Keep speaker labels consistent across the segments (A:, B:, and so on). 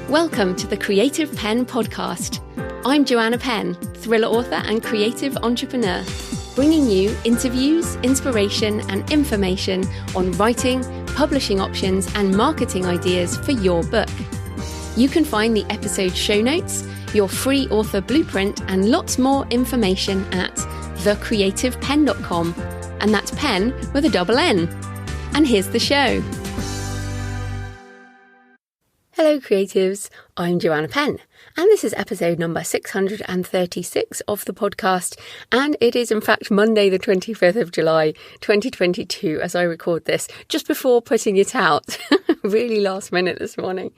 A: Welcome to the Creative Penn podcast. I'm Joanna Penn, thriller author and creative entrepreneur, bringing you interviews, inspiration and information on writing, publishing options and marketing ideas for your book. You can find the episode show notes, your free author blueprint and lots more information at thecreativepenn.com, and that's Penn with a double N. And here's the show. Hello creatives, I'm Joanna Penn, and this is episode number 636 of the podcast, and it is in fact Monday the 25th of July 2022 as I record this, just before putting it out, really last minute this morning.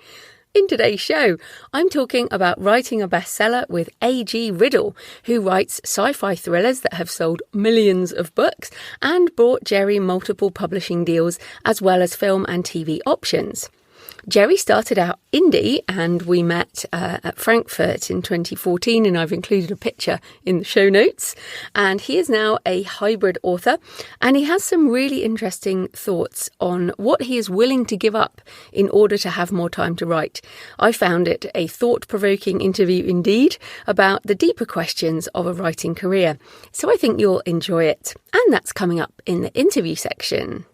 A: In today's show, I'm talking about writing a bestseller with Ag Riddle, who writes sci-fi thrillers that have sold millions of books and brought Gerry multiple publishing deals as well as film and TV options. Gerry started out indie and we met at Frankfurt in 2014, and I've included a picture in the show notes. And he is now a hybrid author, and he has some really interesting thoughts on what he is willing to give up in order to have more time to write. I found it a thought-provoking interview indeed about the deeper questions of a writing career. So I think you'll enjoy it. And that's coming up in the interview section.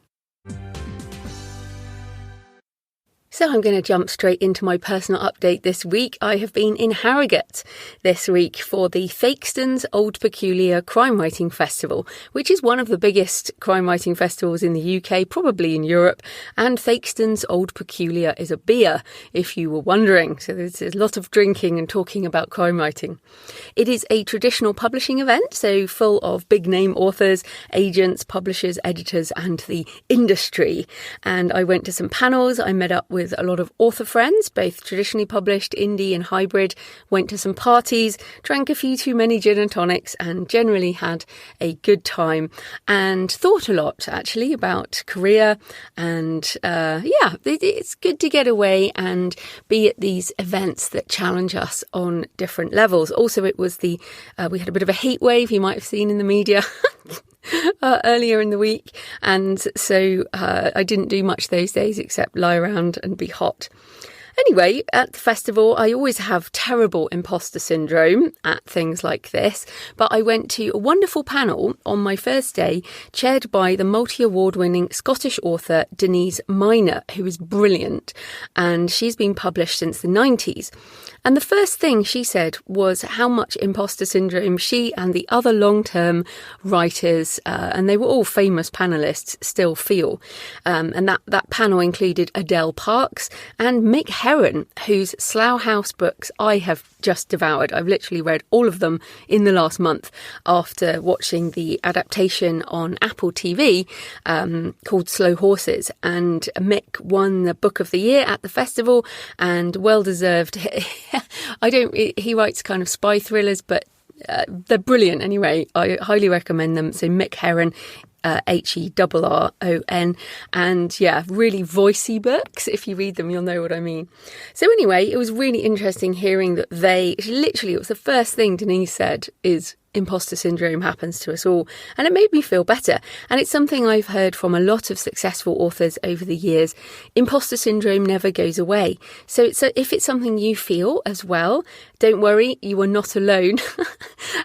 A: So I'm going to jump straight into my personal update this week. I have been in Harrogate this week for the Theakston's Old Peculier Crime Writing Festival, which is one of the biggest crime writing festivals in the UK, probably in Europe. And Theakston's Old Peculier is a beer, if you were wondering. So there's a lot of drinking and talking about crime writing. It is a traditional publishing event, so full of big name authors, agents, publishers, editors, and the industry. And I went to some panels. I met up with a lot of author friends, both traditionally published, indie and hybrid, went to some parties, drank a few too many gin and tonics and generally had a good time and thought a lot actually about career and it's good to get away and be at these events that challenge us on different levels. Also, it was we had a bit of a heat wave you might have seen in the media earlier in the week, and so I didn't do much those days except lie around and be hot. Anyway, at the festival, I always have terrible imposter syndrome at things like this, but I went to a wonderful panel on my first day, chaired by the multi-award-winning Scottish author Denise Minor, who is brilliant, and she's been published since the 90s. And the first thing she said was how much imposter syndrome she and the other long-term writers, and they were all famous panellists, still feel. And that panel included Adele Parks and Mick Herron, whose Slough House books I have just devoured. I've literally read all of them in the last month after watching the adaptation on Apple TV called Slow Horses. And Mick won the Book of the Year at the festival, and well deserved. He writes kind of spy thrillers, but they're brilliant anyway. I highly recommend them. So Mick Herron, Herron, and yeah, really voicey books. If you read them, you'll know what I mean. So anyway, it was really interesting hearing that it was the first thing Denise said is imposter syndrome happens to us all, and it made me feel better. And it's something I've heard from a lot of successful authors over the years. Imposter syndrome never goes away. So if it's something you feel as well, don't worry, you are not alone.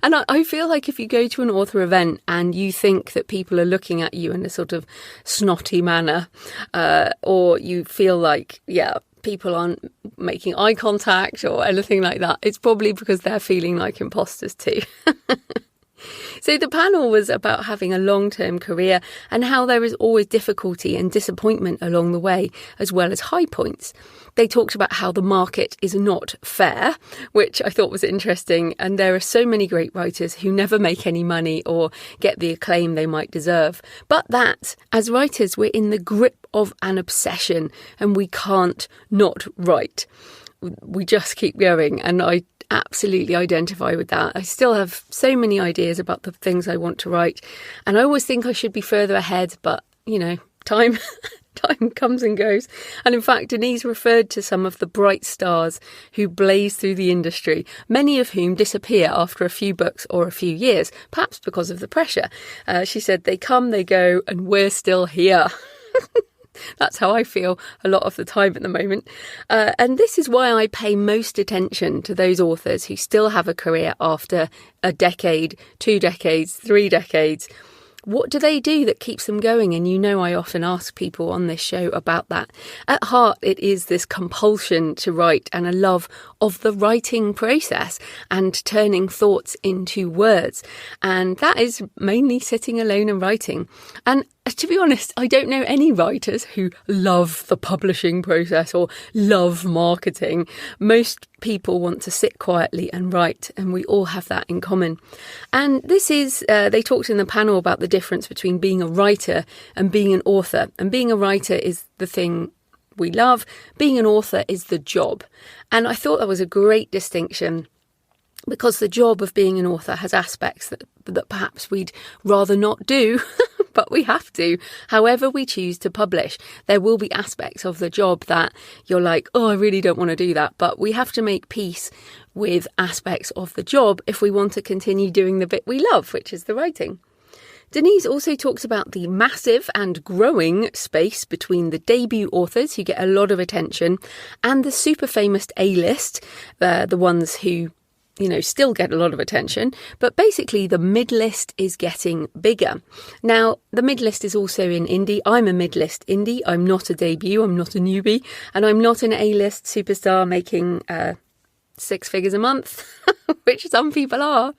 A: And I feel like if you go to an author event and you think that people are looking at you in a sort of snotty manner, or you feel like, people aren't making eye contact or anything like that, it's probably because they're feeling like imposters too. So the panel was about having a long-term career and how there is always difficulty and disappointment along the way, as well as high points. They talked about how the market is not fair, which I thought was interesting. And there are so many great writers who never make any money or get the acclaim they might deserve. But that, as writers, we're in the grip of an obsession and we can't not write. We just keep going. And I absolutely identify with that. I still have so many ideas about the things I want to write. And I always think I should be further ahead, but, time comes and goes. And in fact, Denise referred to some of the bright stars who blaze through the industry, many of whom disappear after a few books or a few years, perhaps because of the pressure. She said, they come, they go, and we're still here. That's how I feel a lot of the time at the moment. And this is why I pay most attention to those authors who still have a career after a decade, 2 decades, 3 decades. What do they do that keeps them going? And I often ask people on this show about that. At heart, it is this compulsion to write and a love of the writing process and turning thoughts into words. And that is mainly sitting alone and writing. And to be honest, I don't know any writers who love the publishing process or love marketing. Most people want to sit quietly and write, and we all have that in common. And this is, they talked in the panel about the difference between being a writer and being an author. And being a writer is the thing we love. Being an author is the job. And I thought that was a great distinction, because the job of being an author has aspects that perhaps we'd rather not do, but we have to. However we choose to publish, there will be aspects of the job that you're like, oh, I really don't want to do that. But we have to make peace with aspects of the job if we want to continue doing the bit we love, which is the writing. Denise also talks about the massive and growing space between the debut authors who get a lot of attention and the super famous A-list, the ones who still get a lot of attention, but basically the mid-list is getting bigger. Now, the mid-list is also in indie. I'm a mid-list indie. I'm not a debut. I'm not a newbie. And I'm not an A-list superstar making 6 figures a month, which some people are.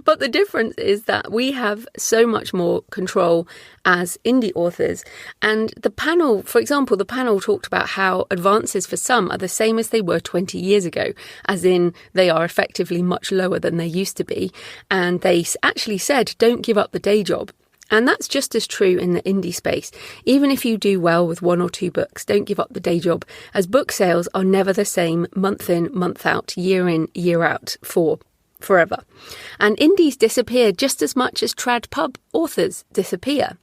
A: But the difference is that we have so much more control as indie authors. And the panel, for example, talked about how advances for some are the same as they were 20 years ago, as in they are effectively much lower than they used to be. And they actually said, don't give up the day job. And that's just as true in the indie space. Even if you do well with 1 or 2 books, don't give up the day job, as book sales are never the same month in, month out, year in, year out for forever. And indies disappear just as much as trad pub authors disappear.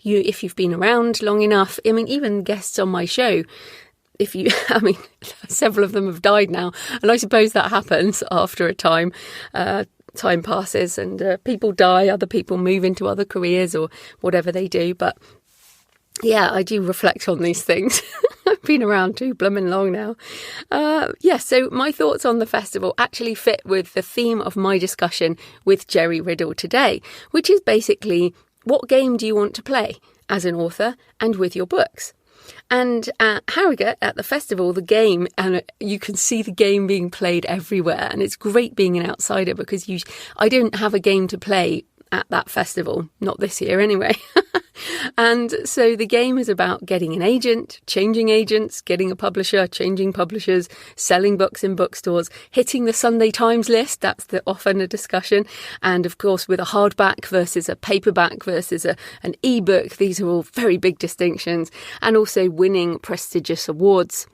A: If you've been around long enough, even guests on my show, several of them have died now, and I suppose that happens after a time. Time passes and people die, other people move into other careers or whatever they do. But yeah, I do reflect on these things. I've been around too blooming long now. So my thoughts on the festival actually fit with the theme of my discussion with Gerry Riddle today, which is basically, what game do you want to play as an author and with your books? And at Harrogate, at the festival, the game, and you can see the game being played everywhere. And it's great being an outsider because I don't have a game to play at that festival, not this year anyway. And so the game is about getting an agent, changing agents, getting a publisher, changing publishers, selling books in bookstores, hitting the Sunday Times list. That's often a discussion. And of course, with a hardback versus a paperback versus an ebook, these are all very big distinctions. And also winning prestigious awards.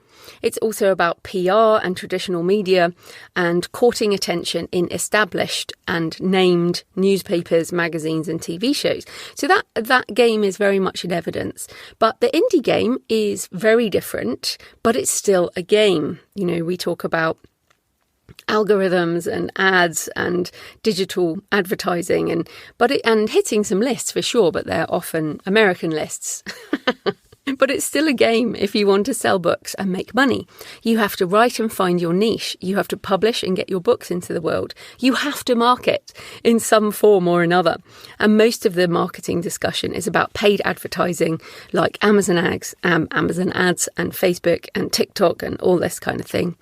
A: It's also about PR and traditional media and courting attention in established and named newspapers, magazines and TV shows. So that game is very much in evidence. But the indie game is very different, but it's still a game. We talk about algorithms and ads and digital advertising and hitting some lists for sure, but they're often American lists. But it's still a game if you want to sell books and make money. You have to write and find your niche. You have to publish and get your books into the world. You have to market in some form or another. And most of the marketing discussion is about paid advertising like Amazon ads and Facebook and TikTok and all this kind of thing.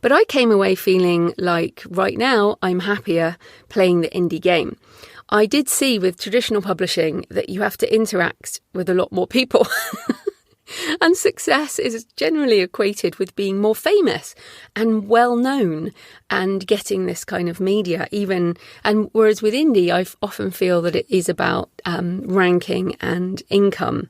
A: But I came away feeling like right now I'm happier playing the indie game. I did see with traditional publishing that you have to interact with a lot more people. And success is generally equated with being more famous and well known and getting this kind of media and whereas with indie, I often feel that it is about ranking and income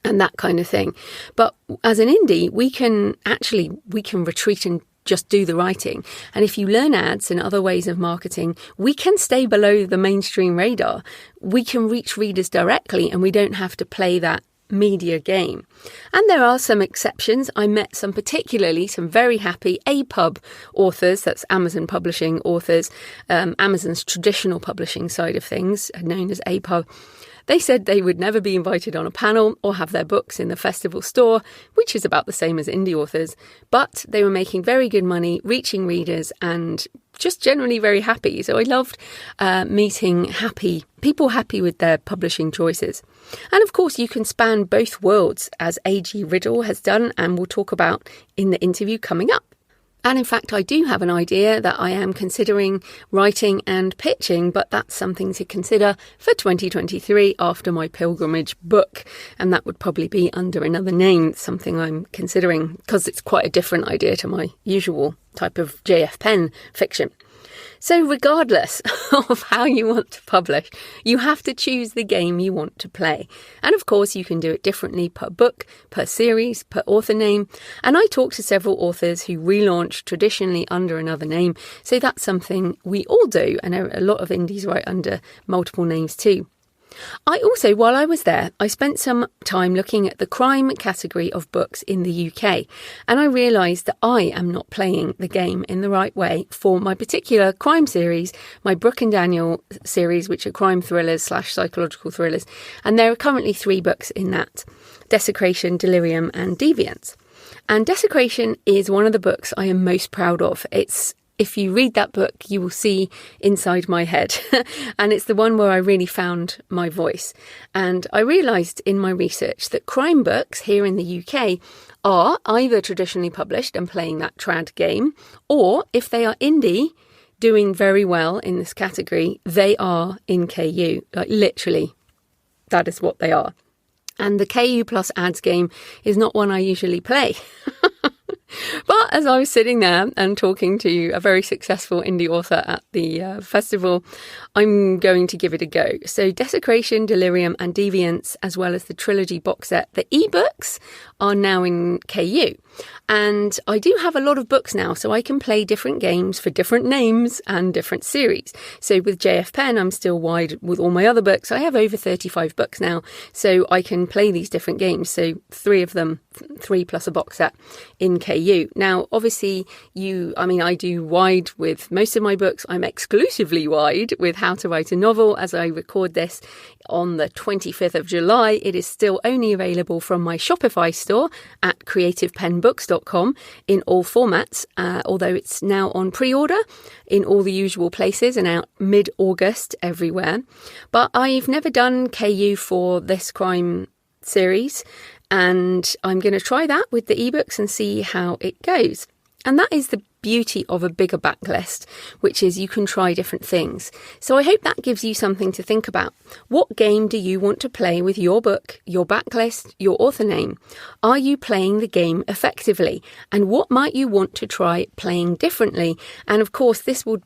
A: and that kind of thing. But as an indie, we can retreat and just do the writing. And if you learn ads and other ways of marketing, we can stay below the mainstream radar. We can reach readers directly and we don't have to play that media game. And there are some exceptions. I met some very happy APUB authors, that's Amazon publishing authors, Amazon's traditional publishing side of things, known as APUB. They said they would never be invited on a panel or have their books in the festival store, which is about the same as indie authors, but they were making very good money, reaching readers and just generally very happy. So I loved meeting people happy with their publishing choices. And of course, you can span both worlds, as Ag Riddle has done, and we'll talk about in the interview coming up. And in fact, I do have an idea that I am considering writing and pitching, but that's something to consider for 2023 after my pilgrimage book. And that would probably be under another name, something I'm considering, because it's quite a different idea to my usual type of JF Penn fiction. So regardless of how you want to publish, you have to choose the game you want to play. And of course, you can do it differently per book, per series, per author name. And I talked to several authors who relaunched traditionally under another name. So that's something we all do. And a lot of indies write under multiple names too. I also, while I was there, I spent some time looking at the crime category of books in the UK, and I realised that I am not playing the game in the right way for my particular crime series, my Brooke and Daniel series, which are crime thrillers / psychological thrillers, and there are currently 3 books in that: Desecration, Delirium and Deviance. And Desecration is one of the books I am most proud of. If you read that book, you will see inside my head. And it's the one where I really found my voice. And I realised in my research that crime books here in the UK are either traditionally published and playing that trad game, or if they are indie, doing very well in this category, they are in KU. Like literally, that is what they are. And the KU plus ads game is not one I usually play. But as I was sitting there and talking to a very successful indie author at the festival, I'm going to give it a go. So Desecration, Delirium and Deviance, as well as the trilogy box set, the ebooks are now in KU. And I do have a lot of books now, so I can play different games for different names and different series. So with JF Penn, I'm still wide with all my other books. I have over 35 books now, so I can play these different games. So 3 of them, 3 plus a box set in KU. Now, obviously, I do wide with most of my books. I'm exclusively wide with How to Write a Novel as I record this on the 25th of July. It is still only available from my Shopify store at creativepenbooks.com in all formats, although it's now on pre-order in all the usual places and out mid-August everywhere. But I've never done KU for this crime series, and I'm going to try that with the ebooks and see how it goes. And that is the beauty of a bigger backlist, which is you can try different things. So I hope that gives you something to think about. What game do you want to play with your book, your backlist, your author name? Are you playing the game effectively? And what might you want to try playing differently? And of course, this will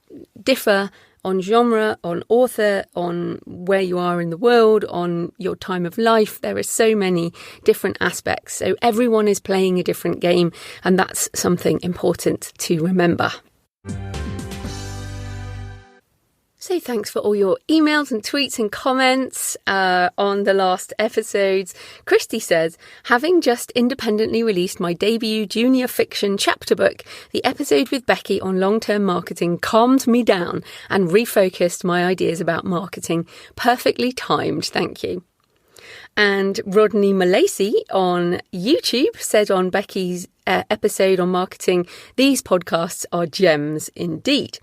A: differ on genre, on author, on where you are in the world, on your time of life. There are so many different aspects. So everyone is playing a different game, and that's something important to remember. So thanks for all your emails and tweets and comments on the last episodes. Christy says, having just independently released my debut junior fiction chapter book, the episode with Becky on long-term marketing calmed me down and refocused my ideas about marketing. Perfectly timed. Thank you. And Rodney Malacy on YouTube said on Becky's episode on marketing, these podcasts are gems indeed.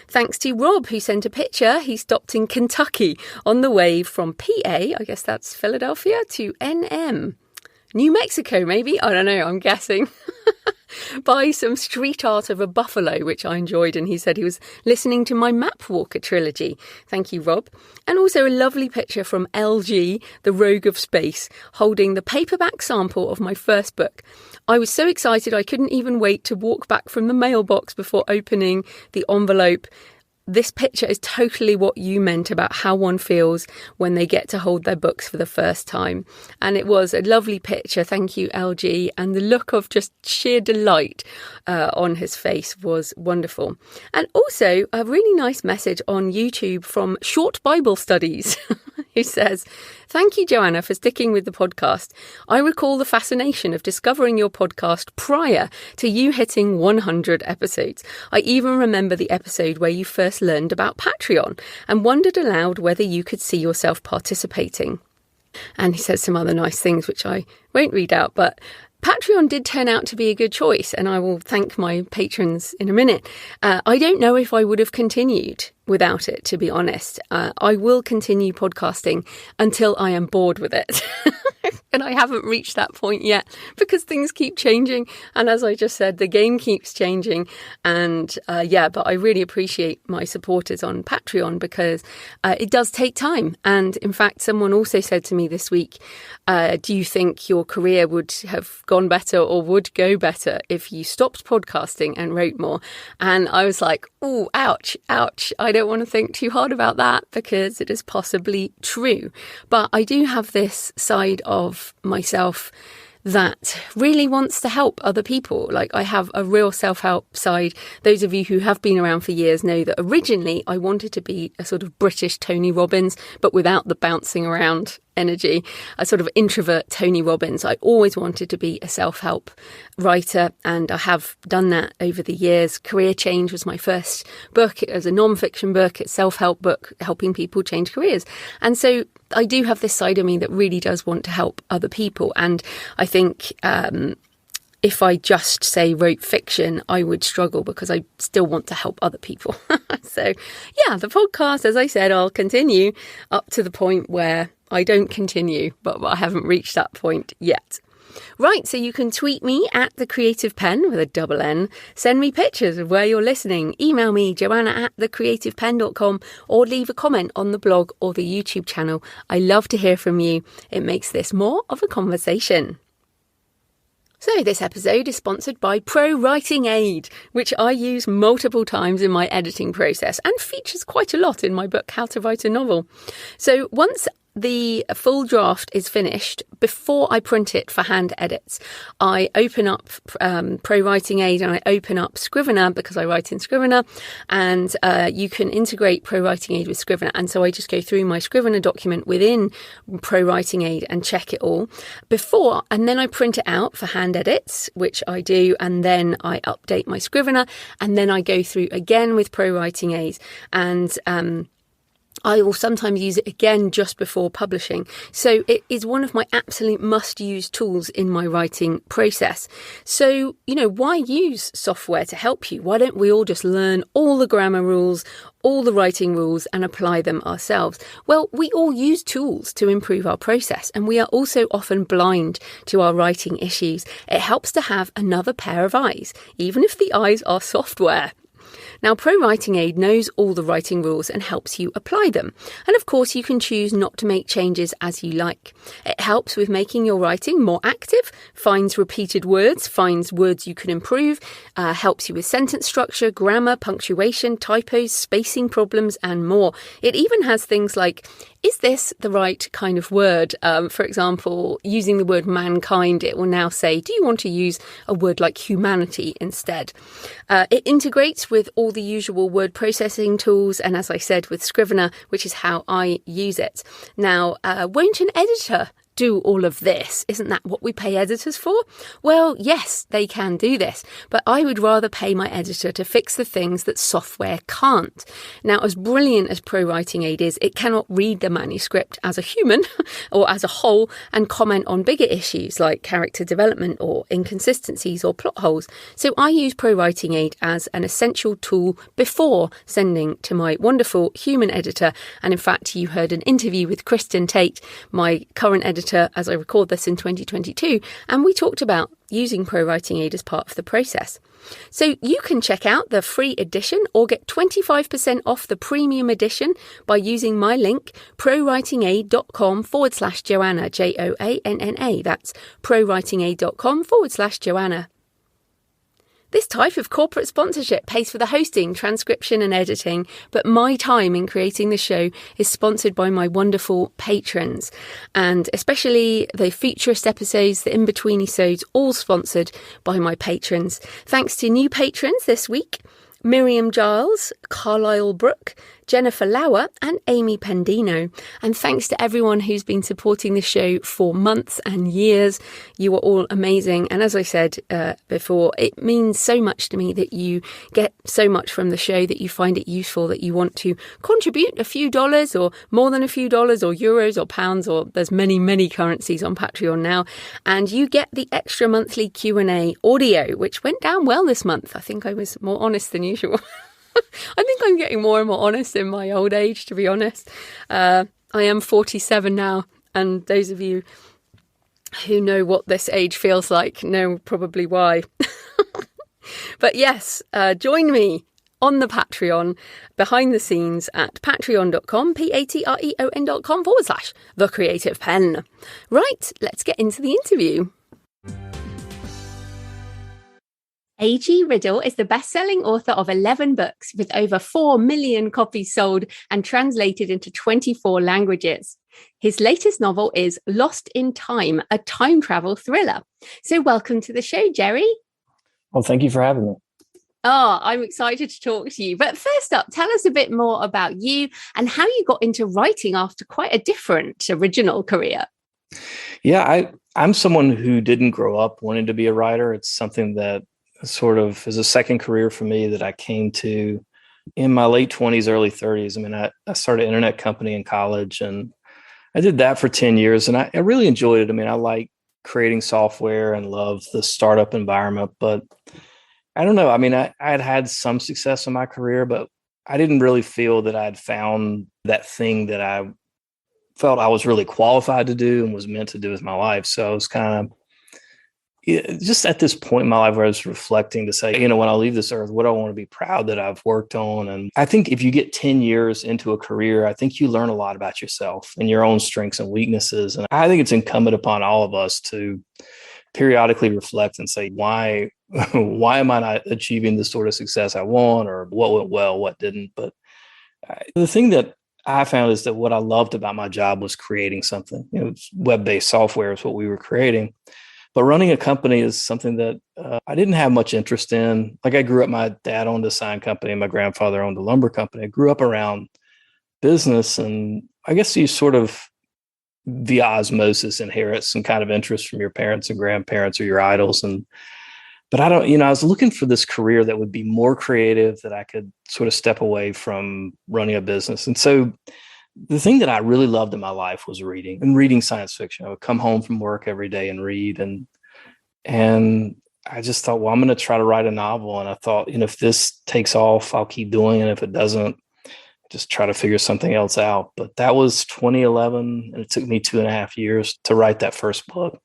A: Thanks to Rob, who sent a picture. He stopped in Kentucky on the way from PA, I guess that's Philadelphia, to NM. New Mexico, maybe? I don't know, I'm guessing. By some street art of a buffalo, which I enjoyed. And he said he was listening to my Map Walker trilogy. Thank you, Rob. And also a lovely picture from LG, the Rogue of Space, holding the paperback sample of my first book. I was so excited I couldn't even wait to walk back from the mailbox before opening the envelope. This picture is totally what you meant about how one feels when they get to hold their books for the first time. And it was a lovely picture. Thank you, LG. And the look of just sheer delight on his face was wonderful. And also a really nice message on YouTube from Short Bible Studies. who says, "Thank you, Joanna, for sticking with the podcast. I recall the fascination of discovering your podcast prior to you hitting 100 episodes. I even remember the episode where you first learned about Patreon and wondered aloud whether you could see yourself participating." And he says some other nice things, which I won't read out, but Patreon did turn out to be a good choice, and I will thank my patrons in a minute. I don't know if I would have continued without it, to be honest. I will continue podcasting until I am bored with it. And I haven't reached that point yet because things keep changing. And as I just said, the game keeps changing. And but I really appreciate my supporters on Patreon because it does take time. And in fact, someone also said to me this week, do you think your career would have gone better or would go better if you stopped podcasting and wrote more? And I was like, oh, ouch. I don't want to think too hard about that because it is possibly true. But I do have this side of myself that really wants to help other people. Like, I have a real self-help side. Those of you who have been around for years know that originally I wanted to be a sort of British Tony Robbins, but without the bouncing around energy, a sort of introvert Tony Robbins. I always wanted to be a self-help writer, and I have done that over the years. Career Change was my first book. It was a non-fiction book, it's a self-help book, helping people change careers. And so I do have this side of me that really does want to help other people. And I think if I just say wrote fiction, I would struggle because I still want to help other people. So yeah, the podcast, as I said, I'll continue up to the point where I don't continue, but I haven't reached that point yet. Right, so you can tweet me at The Creative Penn with a double N. Send me pictures of where you're listening. Email me, joanna@thecreativepenn.com, or leave a comment on the blog or the YouTube channel. I love to hear from you. It makes this more of a conversation. So this episode is sponsored by Pro Writing Aid, which I use multiple times in my editing process and features quite a lot in my book, How to Write a Novel. So once the full draft is finished, before I print it for hand edits, I open up Pro Writing Aid and I open up Scrivener because I write in Scrivener, and you can integrate Pro Writing Aid with Scrivener. And so I just go through my Scrivener document within Pro Writing Aid and check it all before, and then I print it out for hand edits, which I do, and then I update my Scrivener, and then I go through again with Pro Writing Aid, and I will sometimes use it again just before publishing. So it is one of my absolute must-use tools in my writing process. So, why use software to help you? Why don't we all just learn all the grammar rules, all the writing rules, and apply them ourselves? Well, we all use tools to improve our process, and we are also often blind to our writing issues. It helps to have another pair of eyes, even if the eyes are software. Now, Pro Writing Aid knows all the writing rules and helps you apply them. And of course, you can choose not to make changes as you like. It helps with making your writing more active, finds repeated words, finds words you can improve, helps you with sentence structure, grammar, punctuation, typos, spacing problems, and more. It even has things like, is this the right kind of word? For example, using the word mankind, it will now say, do you want to use a word like humanity instead? It integrates with all the usual word processing tools, and as I said, with Scrivener, which is how I use it. Now, won't an editor do all of this? Isn't that what we pay editors for? Well, yes, they can do this, but I would rather pay my editor to fix the things that software can't. Now, as brilliant as Pro Writing Aid is, it cannot read the manuscript as a human or as a whole and comment on bigger issues like character development or inconsistencies or plot holes. So I use Pro Writing Aid as an essential tool before sending to my wonderful human editor. And in fact, you heard an interview with Kristen Tate, my current editor, as I record this in 2022, and we talked about using Pro Writing Aid as part of the process. So you can check out the free edition or get 25% off the premium edition by using my link, prowritingaid.com/Joanna, Joanna. That's prowritingaid.com/Joanna. This type of corporate sponsorship pays for the hosting, transcription and editing, but my time in creating the show is sponsored by my wonderful patrons, and especially the futurist episodes, the in-between episodes, all sponsored by my patrons. Thanks to new patrons this week: Miriam Giles, Carlisle Brook, Jennifer Lauer, and Amy Pendino. And thanks to everyone who's been supporting the show for months and years. You are all amazing. And as I said before, it means so much to me that you get so much from the show, that you find it useful, that you want to contribute a few dollars or more than a few dollars or euros or pounds, or there's many, many currencies on Patreon now. And you get the extra monthly Q&A audio, which went down well this month. I think I was more honest than usual. I think I'm getting more and more honest in my old age, to be honest. I am 47 now, and those of you who know what this age feels like know probably why. But yes, join me on the Patreon, behind the scenes at patreon.com, patreon.com/The Creative Penn. Right, let's get into the interview. Ag Riddle is the best-selling author of 11 books with over 4 million copies sold and translated into 24 languages. His latest novel is Lost in Time, a time travel thriller. So welcome to the show, Gerry.
B: Well, thank you for having me.
A: Oh, I'm excited to talk to you. But first up, tell us a bit more about you and how you got into writing after quite a different original career.
B: Yeah, I'm someone who didn't grow up wanting to be a writer. It's something that sort of is a second career for me that I came to in my late 20s, early 30s. I mean, I started an internet company in college, and I did that for 10 years, and I really enjoyed it. I mean, I like creating software and love the startup environment, but I don't know. I mean, I had had some success in my career, but I didn't really feel that I'd found that thing that I felt I was really qualified to do and was meant to do with my life. So I was kind of just at this point in my life where I was reflecting to say, when I leave this earth, what do I want to be proud that I've worked on? And I think if you get 10 years into a career, I think you learn a lot about yourself and your own strengths and weaknesses. And I think it's incumbent upon all of us to periodically reflect and say, why am I not achieving the sort of success I want, or what went well, what didn't? But the thing that I found is that what I loved about my job was creating something. Web-based software is what we were creating. But running a company is something that I didn't have much interest in. Like, I grew up, my dad owned a sign company, my grandfather owned a lumber company. I grew up around business, and I guess you sort of via osmosis inherit some kind of interest from your parents and grandparents or your idols. But I don't, I was looking for this career that would be more creative, that I could sort of step away from running a business. And so the thing that I really loved in my life was reading, and reading science fiction. I would come home from work every day and read. And I just thought, well, I'm going to try to write a novel. And I thought, if this takes off, I'll keep doing it. If it doesn't, just try to figure something else out. But that was 2011, and it took me 2.5 years to write that first book.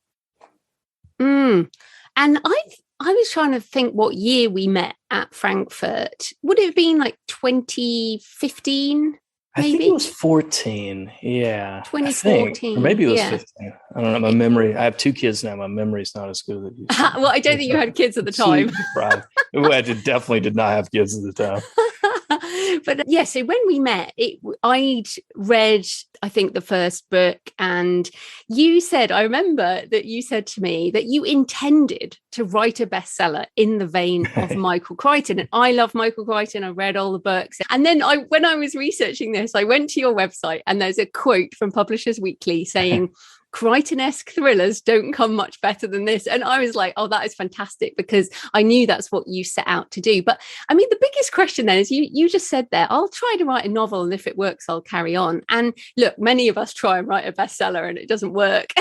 A: And I was trying to think what year we met at Frankfurt. Would it have been like 2015? Maybe?
B: I think it was 14. Yeah.
A: 2014.
B: Or maybe it was 15. I don't know. My memory, I have 2 kids now. My memory's not as good as it used to be.
A: Well, I don't think you had kids at the time.
B: Right. I definitely did not have kids at the time.
A: But yeah, so when we met, I'd read, I think, the first book, and I remember that you said to me that you intended to write a bestseller in the vein of Michael Crichton. And I love Michael Crichton. I read all the books. And then when I was researching this, I went to your website, and there's a quote from Publishers Weekly saying, Crichton-esque thrillers don't come much better than this. And I was like, oh, that is fantastic, because I knew that's what you set out to do. But I mean, the biggest question then is you just said there, I'll try to write a novel, and if it works, I'll carry on. And look, many of us try and write a bestseller and it doesn't work.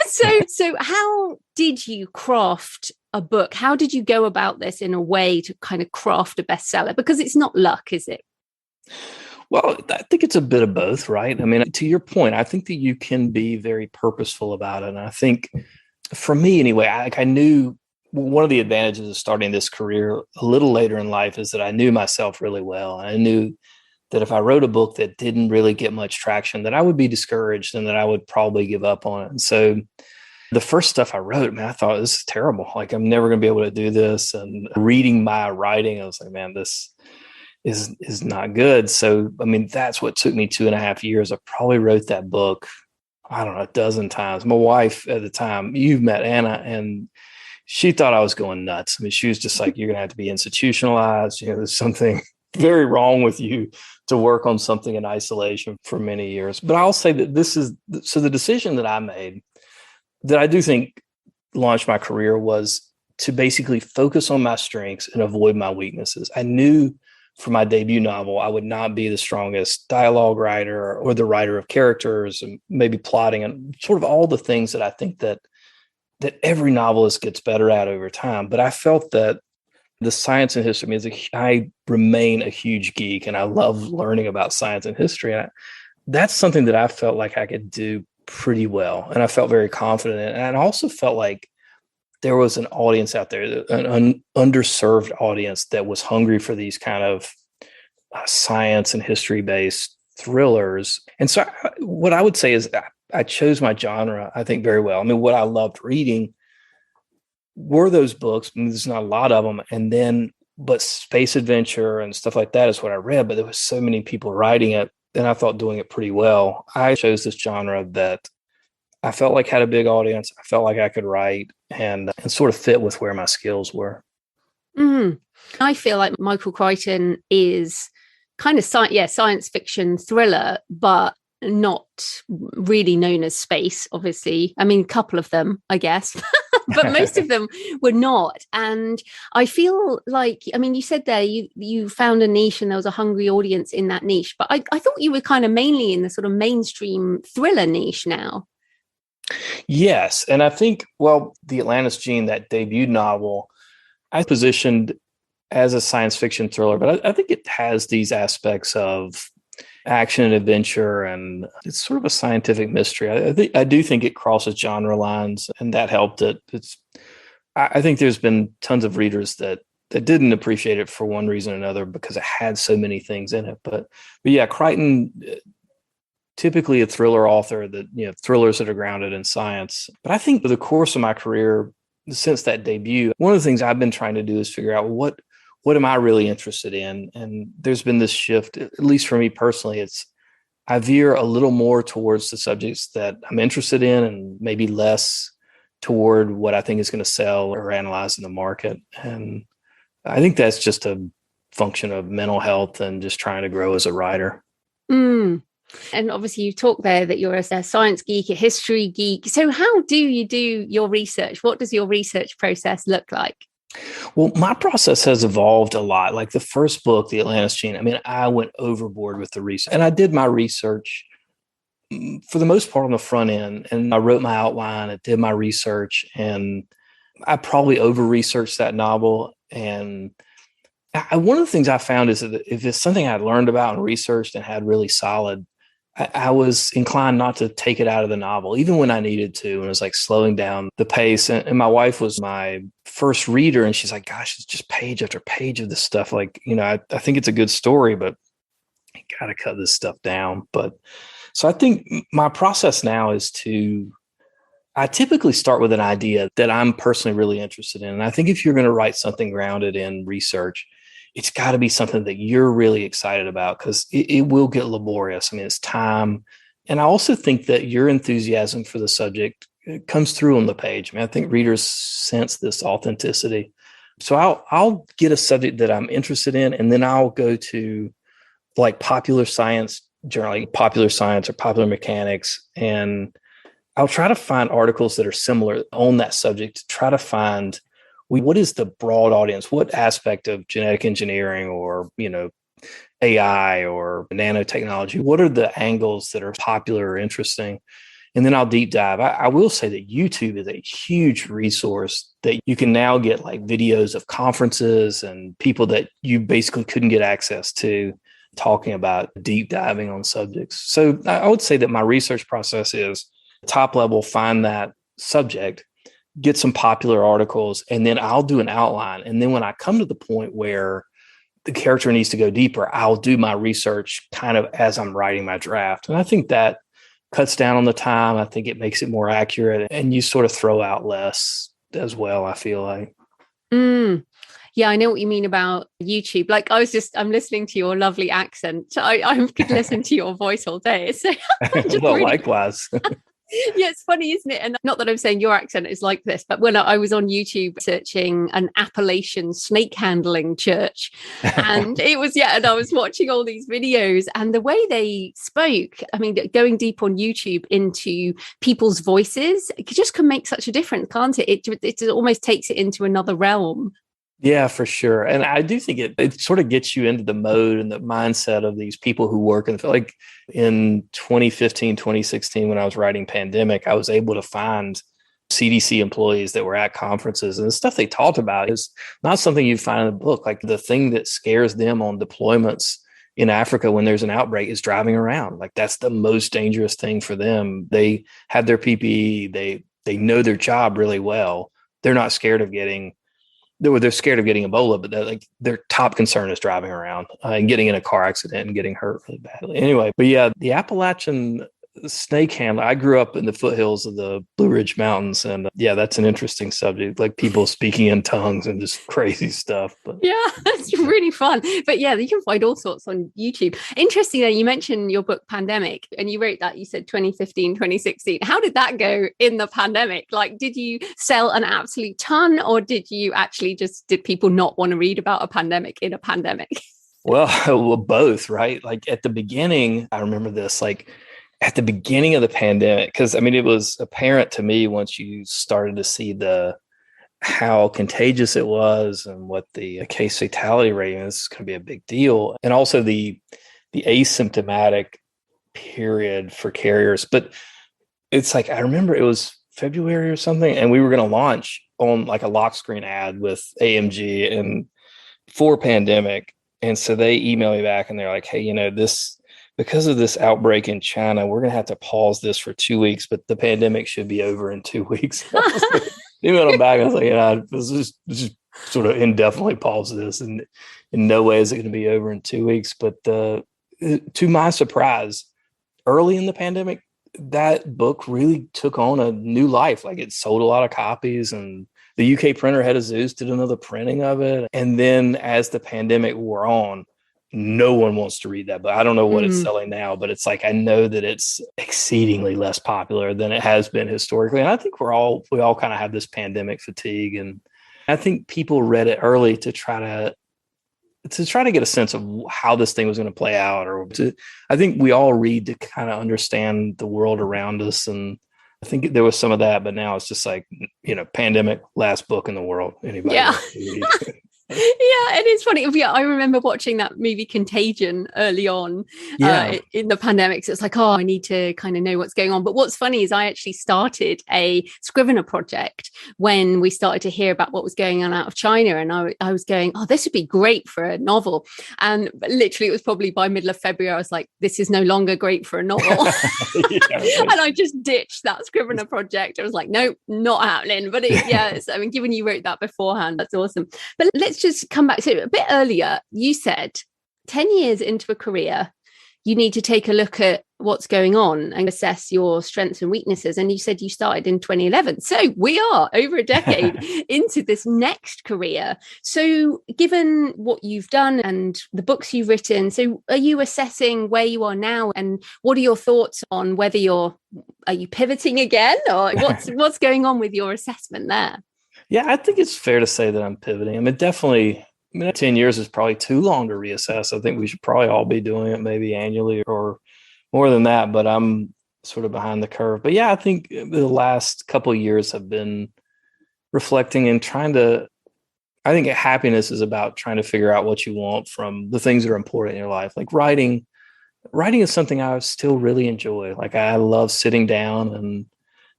A: So how did you craft a book? How did you go about this in a way to kind of craft a bestseller? Because it's not luck, is it?
B: Well, I think it's a bit of both, right? I mean, to your point, I think that you can be very purposeful about it. And I think for me anyway, I knew one of the advantages of starting this career a little later in life is that I knew myself really well. And I knew that if I wrote a book that didn't really get much traction, that I would be discouraged and that I would probably give up on it. And so the first stuff I wrote, man, I thought, this is terrible. Like, I'm never going to be able to do this. And reading my writing, I was like, man, this is not good. So, I mean, that's what took me 2.5 years. I probably wrote that book, I don't know, a dozen times. My wife at the time, you've met Anna, and she thought I was going nuts. I mean, she was just like, you're going to have to be institutionalized. There's something very wrong with you to work on something in isolation for many years. But I'll say that the decision that I made that I do think launched my career was to basically focus on my strengths and avoid my weaknesses. I knew for my debut novel, I would not be the strongest dialogue writer or the writer of characters and maybe plotting and sort of all the things that I think that every novelist gets better at over time. But I felt that the science and history, I remain a huge geek and I love learning about science and history. And that's something that I felt like I could do pretty well. And I felt very confident in it. And I also felt like there was an audience out there, an underserved audience that was hungry for these kind of science and history based thrillers. And so what I would say is I chose my genre, I think, very well. I mean, what I loved reading were those books. I mean, there's not a lot of them. But space adventure and stuff like that is what I read, but there was so many people writing it. And I thought doing it pretty well. I chose this genre that I felt like had a big audience. I felt like I could write and sort of fit with where my skills were.
A: Mm. I feel like Michael Crichton is kind of science fiction thriller, but not really known as space, obviously. I mean, a couple of them, I guess, but most of them were not. And I feel like, I mean, you said there you found a niche and there was a hungry audience in that niche, but I thought you were kind of mainly in the sort of mainstream thriller niche now.
B: Yes. And I think, The Atlantis Gene, that debut novel, I positioned as a science fiction thriller, but I think it has these aspects of action and adventure, and it's sort of a scientific mystery. I do think it crosses genre lines, and that helped it. I think there's been tons of readers that didn't appreciate it for one reason or another because it had so many things in it. But yeah, Crichton, typically a thriller author that, thrillers that are grounded in science. But I think for the course of my career, since that debut, one of the things I've been trying to do is figure out what am I really interested in? And there's been this shift, at least for me personally, I veer a little more towards the subjects that I'm interested in and maybe less toward what I think is going to sell or analyze in the market. And I think that's just a function of mental health and just trying to grow as a writer.
A: Mm. And obviously you talked there that you're a science geek, a history geek. So how do you do your research? What does your research process look like?
B: Well, my process has evolved a lot. Like the first book, The Atlantis Gene, I mean, I went overboard with the research and I did my research for the most part on the front end. And I wrote my outline, I did my research, and I probably over-researched that novel. And one of the things I found is that if it's something I'd learned about and researched and had really solid, I was inclined not to take it out of the novel, even when I needed to. And it was like slowing down the pace. And my wife was my first reader. And she's like, gosh, it's just page after page of this stuff. Like, I think it's a good story, but you got to cut this stuff down. So I think my process now is I typically start with an idea that I'm personally really interested in. And I think if you're going to write something grounded in research, it's got to be something that you're really excited about because it will get laborious. I mean, it's time. And I also think that your enthusiasm for the subject comes through on the page. I mean, I think readers sense this authenticity. So I'll get a subject that I'm interested in, and then I'll go to like popular science, generally popular science or popular mechanics, and I'll try to find articles that are similar on that subject to try to find what is the broad audience? What aspect of genetic engineering or, AI or nanotechnology? What are the angles that are popular or interesting? And then I'll deep dive. I will say that YouTube is a huge resource that you can now get like videos of conferences and people that you basically couldn't get access to talking about deep diving on subjects. So I would say that my research process is top level, find that subject, get some popular articles, and then I'll do an outline. And then when I come to the point where the character needs to go deeper, I'll do my research kind of as I'm writing my draft. And I think that cuts down on the time. I think it makes it more accurate, and you sort of throw out less as well, I feel like.
A: Yeah, I know what you mean about YouTube. Like I'm listening to your lovely accent. I could listen to your voice all day. So
B: Well, likewise.
A: Yeah, it's funny, isn't it? And not that I'm saying your accent is like this, but when I was on YouTube searching an Appalachian snake handling church, and it was, yeah, and I was watching all these videos and the way they spoke, I mean, going deep on YouTube into people's voices, it just can make such a difference, can't it? It almost takes it into another realm.
B: Yeah, for sure. And I do think it sort of gets you into the mode and the mindset of these people who work in the field. Like in 2015, 2016, when I was writing Pandemic, I was able to find CDC employees that were at conferences, and the stuff they talked about is not something you find in the book. Like the thing that scares them on deployments in Africa when there's an outbreak is driving around. Like that's the most dangerous thing for them. They have their PPE. They know their job really well. They're not scared of they're scared of getting Ebola, but their top concern is driving around and getting in a car accident and getting hurt really badly. Anyway, but yeah, the Appalachian snake handler. I grew up in the foothills of the Blue Ridge Mountains, and yeah, that's an interesting subject. Like people speaking in tongues and just crazy stuff. But
A: yeah, it's really fun. But yeah, you can find all sorts on YouTube. Interesting though, you mentioned your book Pandemic, and you wrote that, you said 2015, 2016. How did that go in the pandemic? Like, did you sell an absolute ton, or did people not want to read about a pandemic in a pandemic?
B: Well, both, right? Like at the beginning, I remember this, like at the beginning of the pandemic, because I mean, it was apparent to me once you started to see how contagious it was and what the case fatality rate is going to be a big deal. And also the asymptomatic period for carriers. But it's like, I remember it was February or something, and we were going to launch on like a lock screen ad with AMG and for Pandemic. And so they emailed me back and they're like, hey, because of this outbreak in China, we're going to have to pause this for 2 weeks, but the pandemic should be over in 2 weeks. Emailed them back. I was like, let's just sort of indefinitely pause this. And in no way is it going to be over in 2 weeks. But to my surprise, early in the pandemic, that book really took on a new life. Like it sold a lot of copies, and the UK printer Head of Zeus did another printing of it. And then as the pandemic wore on, no one wants to read that book. I don't know what it's selling now, but it's like, I know that it's exceedingly less popular than it has been historically. And I think we all kind of have this pandemic fatigue. And I think people read it early to try to get a sense of how this thing was going to play out, I think we all read to kind of understand the world around us. And I think there was some of that, but now it's just like, pandemic, last book in the world. Anybody?
A: Yeah. Yeah, and it's funny. Yeah, I remember watching that movie Contagion early on in the pandemic. So it's like, I need to kind of know what's going on. But what's funny is I actually started a Scrivener project when we started to hear about what was going on out of China. And I was going, this would be great for a novel. And literally it was probably by middle of February, I was like, this is no longer great for a novel. And I just ditched that Scrivener project. I was like, nope, not happening. But I mean, given you wrote that beforehand, that's awesome. But let's just come back. So a bit earlier, you said 10 years into a career, you need to take a look at what's going on and assess your strengths and weaknesses. And you said you started in 2011. So we are over a decade into this next career. So given what you've done and the books you've written, so are you assessing where you are now? And what are your thoughts on whether are you pivoting again, or what's going on with your assessment there?
B: Yeah, I think it's fair to say that I'm pivoting. I mean, 10 years is probably too long to reassess. I think we should probably all be doing it maybe annually or more than that, but I'm sort of behind the curve. But yeah, I think the last couple of years have been reflecting and I think happiness is about trying to figure out what you want from the things that are important in your life. Like writing is something I still really enjoy. Like I love sitting down and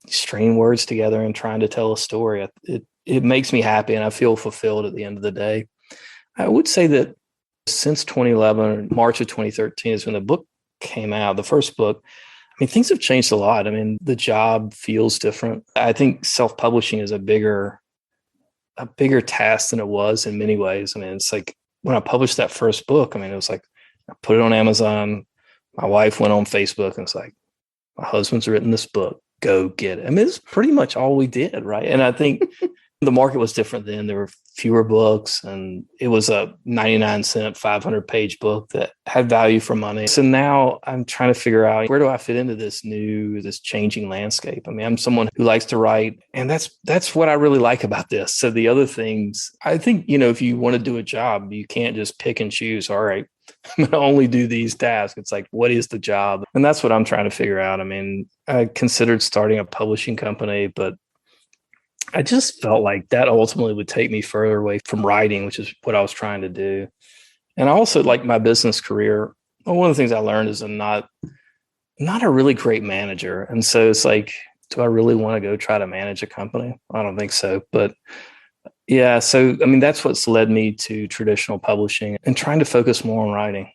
B: stringing words together and trying to tell a story. It makes me happy and I feel fulfilled at the end of the day. I would say that since 2011 or March of 2013 is when the book came out, the first book. I mean, things have changed a lot. I mean, the job feels different. I think self-publishing is a bigger task than it was in many ways. I mean, it's like when I published that first book, I mean, it was like I put it on Amazon. My wife went on Facebook and it's like, my husband's written this book. Go get it. I mean, it's pretty much all we did, right? And I think the market was different then. There were fewer books, and it was a 99-cent, 500-page book that had value for money. So now I'm trying to figure out, where do I fit into this changing landscape? I mean, I'm someone who likes to write, and that's what I really like about this. So the other things, I think, if you want to do a job, you can't just pick and choose. All right, I'm going to only do these tasks. It's like, what is the job? And that's what I'm trying to figure out. I mean, I considered starting a publishing company, but I just felt like that ultimately would take me further away from writing, which is what I was trying to do. And I also like my business career. One of the things I learned is I'm not a really great manager. And so it's like, do I really want to go try to manage a company? I don't think so. But yeah, so I mean, that's what's led me to traditional publishing and trying to focus more on writing.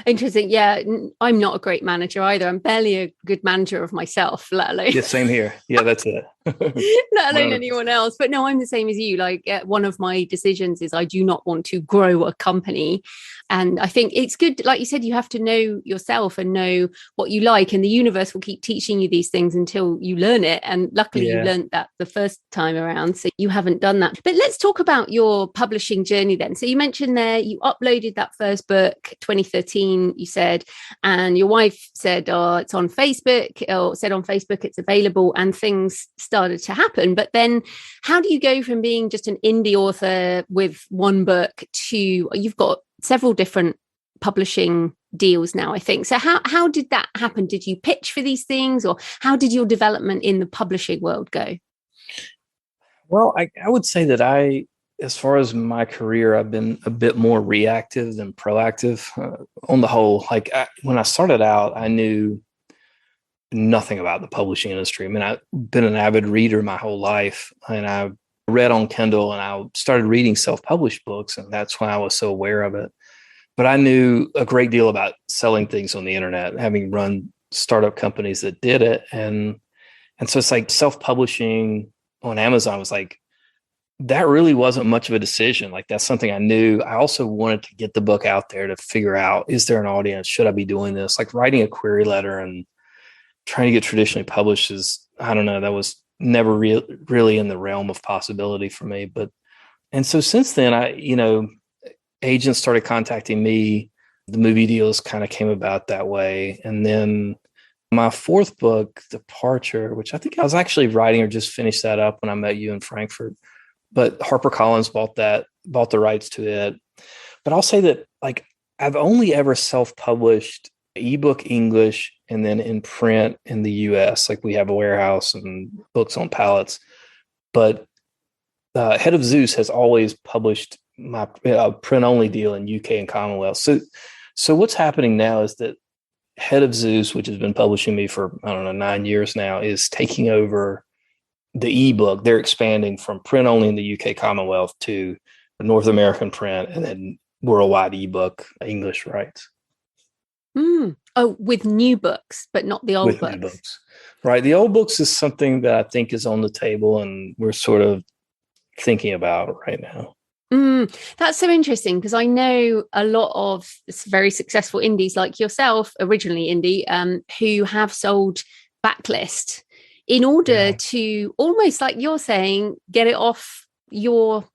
A: Interesting. Yeah, I'm not a great manager either. I'm barely a good manager of myself, let alone.
B: Yeah, same here. Yeah, that's it.
A: Let alone anyone else. But no, I'm the same as you. Like, one of my decisions is I do not want to grow a company. And I think it's good, like you said, you have to know yourself and know what you like. And the universe will keep teaching you these things until you learn it. And luckily you learned that the first time around. So you haven't done that. But let's talk about your publishing journey then. So you mentioned there, you uploaded that first book, 2013, you said, and your wife said, oh, it's on Facebook, or said on Facebook it's available, and things started to happen. But then how do you go from being just an indie author with one book to you've got several different publishing deals now, I think. So how did that happen? Did you pitch for these things, or how did your development in the publishing world go?
B: Well, I would say that as far as my career, I've been a bit more reactive than proactive on the whole. Like when I started out, I knew nothing about the publishing industry. I mean, I've been an avid reader my whole life, and I read on Kindle, and I started reading self-published books, and that's when I was so aware of it. But I knew a great deal about selling things on the internet, having run startup companies that did it. And so it's like self-publishing on Amazon was like, that really wasn't much of a decision. Like, that's something I knew. I also wanted to get the book out there to figure out, is there an audience? Should I be doing this? Like writing a query letter and trying to get traditionally published I don't know, that was never really in the realm of possibility for me. And so since then, agents started contacting me. The movie deals kind of came about that way. And then my fourth book, Departure, which I think I was actually writing or just finished that up when I met you in Frankfurt, but HarperCollins bought the rights to it. But I'll say that, like, I've only ever self-published ebook English and then in print in the US. Like, we have a warehouse and books on pallets. But Head of Zeus has always published my print-only deal in UK and Commonwealth. So what's happening now is that Head of Zeus, which has been publishing me for, 9 years now, is taking over the ebook. They're expanding from print only in the UK Commonwealth to North American print and then worldwide ebook English rights.
A: Oh, with new books, but not the old books. New books.
B: Right. The old books is something that I think is on the table, and we're sort of thinking about right now.
A: That's so interesting, because I know a lot of very successful indies like yourself, originally indie, who have sold backlist in order to, almost like you're saying, get it off your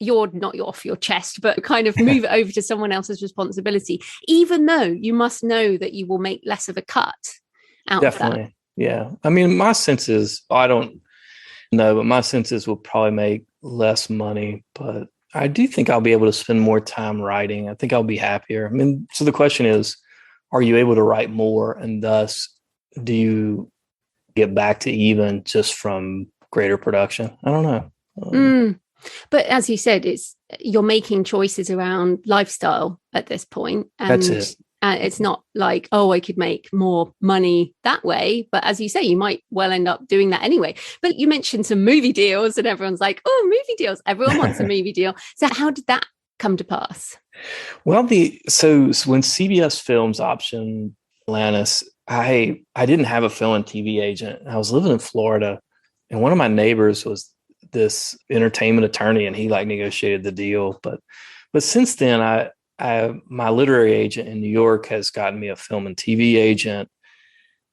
A: not off your chest, but kind of move it over to someone else's responsibility, even though you must know that you will make less of a cut out of that.
B: Yeah. I mean, my sense is, I don't know, but my sense is we'll probably make less money, but I do think I'll be able to spend more time writing. I think I'll be happier. I mean, so the question is, are you able to write more? And thus, do you get back to even just from greater production? I don't know.
A: But as you said, you're making choices around lifestyle at this point. And
B: that's it.
A: It's not like, oh, I could make more money that way. But as you say, you might well end up doing that anyway. But you mentioned some movie deals, and everyone's like, oh, movie deals. Everyone wants a movie deal. So how did that come to pass? Well,
B: so when CBS Films optioned Atlantis, I didn't have a film and TV agent. I was living in Florida, and one of my neighbors was this entertainment attorney, and he negotiated the deal. But since then, my literary agent in New York has gotten me a film and TV agent.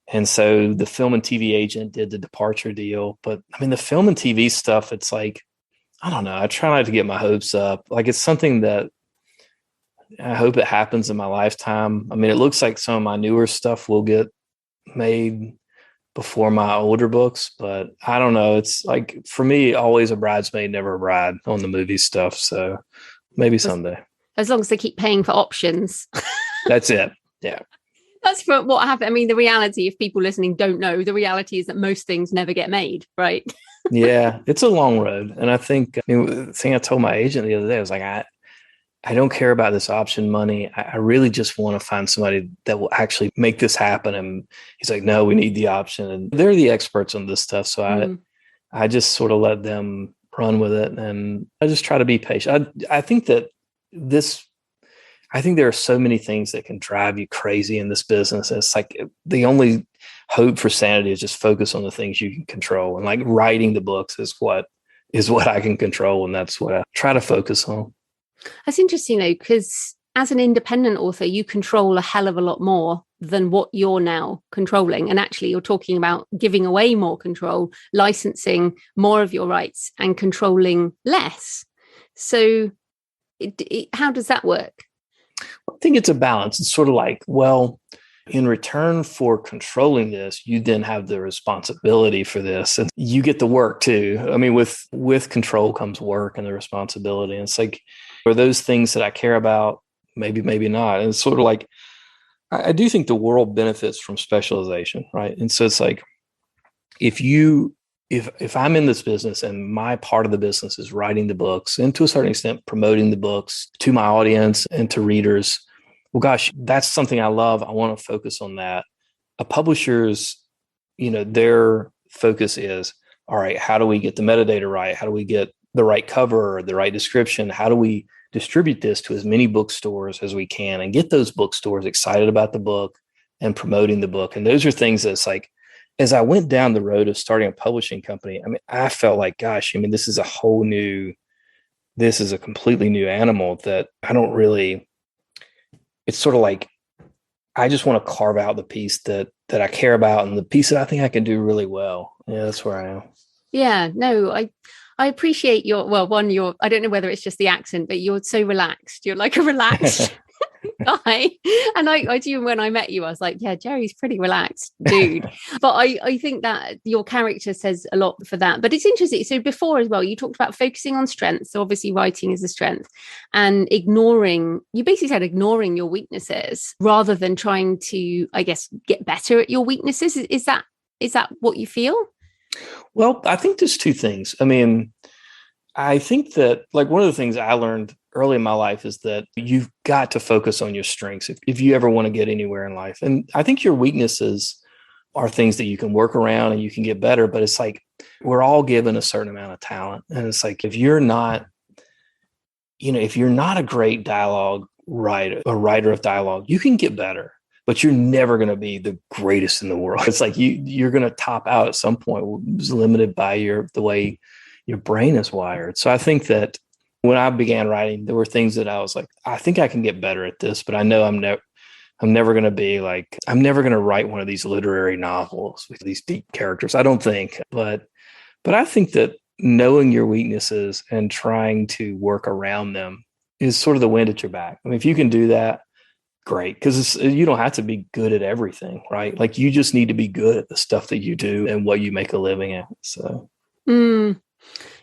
B: And so the film and TV agent did the Departure deal. But I mean, the film and TV stuff, it's like, I don't know. I try not to get my hopes up. Like it's something that I hope it happens in my lifetime. I mean, it looks like some of my newer stuff will get made before my older books, but I don't know. It's like for me, always a bridesmaid, never a bride on the movie stuff. So maybe someday.
A: As long as they keep paying for options.
B: That's it. Yeah.
A: That's what happened. I mean, the reality, if people listening don't know, the reality is that most things never get made, right?
B: Yeah, it's a long road. And I mean, the thing I told my agent the other day, I was like, I don't care about this option money. I really just want to find somebody that will actually make this happen. And he's like, no, we need the option. And they're the experts on this stuff. So I just sort of let them run with it. And I just try to be patient. I think that I think there are so many things that can drive you crazy in this business. It's like the only hope for sanity is just focus on the things you can control. And like writing the books is what I can control. And that's what I try to focus on.
A: That's interesting though, because as an independent author, you control a hell of a lot more than what you're now controlling. And actually, you're talking about giving away more control, licensing more of your rights and controlling less. So how does that work?
B: I think it's a balance. It's sort of like, well, in return for controlling this, you then have the responsibility for this, and you get the work too. I mean, with control comes work and the responsibility. And it's like, are those things that I care about? Maybe, maybe not. And it's sort of like, I do think the world benefits from specialization, right? And so it's like, if I'm in this business and my part of the business is writing the books and to a certain extent promoting the books to my audience and to readers, well, gosh, that's something I love. I want to focus on that. A publisher's, their focus is, all right, how do we get the metadata right? How do we get the right cover or the right description? How do we distribute this to as many bookstores as we can and get those bookstores excited about the book and promoting the book? And those are things that's like, as I went down the road of starting a publishing company, I mean, I felt like, gosh, I mean, this is a completely new animal that I don't really, it's sort of like, I just want to carve out the piece that I care about and the piece that I think I can do really well. Yeah, that's where I am.
A: Yeah, no, I appreciate I don't know whether it's just the accent, but you're so relaxed. You're like a relaxed guy. And I do, when I met you, I was like, yeah, Gerry's pretty relaxed dude. But I think that your character says a lot for that. But it's interesting. So before as well, you talked about focusing on strengths. So obviously writing is a strength, and you basically said ignoring your weaknesses rather than trying to, I guess, get better at your weaknesses. Is that what you feel?
B: Well, I think there's two things. I mean, I think that like one of the things I learned early in my life is that you've got to focus on your strengths if you ever want to get anywhere in life. And I think your weaknesses are things that you can work around and you can get better. But it's like we're all given a certain amount of talent. And it's like if you're not a great dialogue writer, a writer of dialogue, you can get better, but you're never going to be the greatest in the world. It's like you're going to top out at some point. It's limited by the way your brain is wired. So I think that when I began writing, there were things that I was like, I think I can get better at this, but I know I'm never going to write one of these literary novels with these deep characters. I don't think, but I think that knowing your weaknesses and trying to work around them is sort of the wind at your back. I mean, if you can do that, great. Because you don't have to be good at everything, right? Like you just need to be good at the stuff that you do and what you make a living at. So.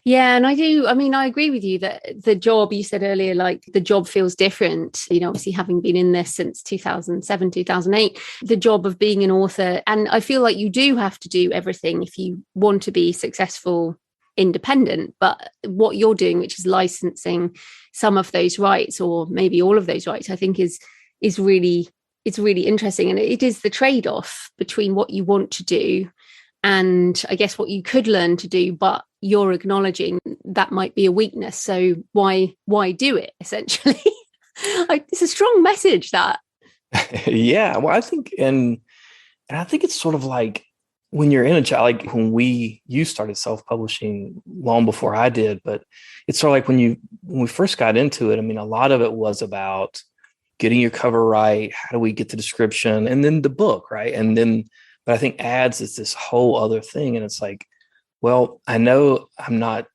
A: Yeah, and I do. I mean, I agree with you that the job, you said earlier, like the job feels different, obviously having been in this since 2007, 2008, the job of being an author. And I feel like you do have to do everything if you want to be successful independent. But what you're doing, which is licensing some of those rights or maybe all of those rights, I think is really, it's really interesting. And it is the trade-off between what you want to do and I guess what you could learn to do, but you're acknowledging that might be a weakness. So why do it, essentially? It's a strong message, that.
B: Yeah. Well, I think, and I think it's sort of like when you're in a job, like when you started self-publishing long before I did, but it's sort of like when we first got into it, I mean, a lot of it was about getting your cover right. How do we get the description? And then the book, right? But I think ads is this whole other thing. And it's like, well, I know I'm not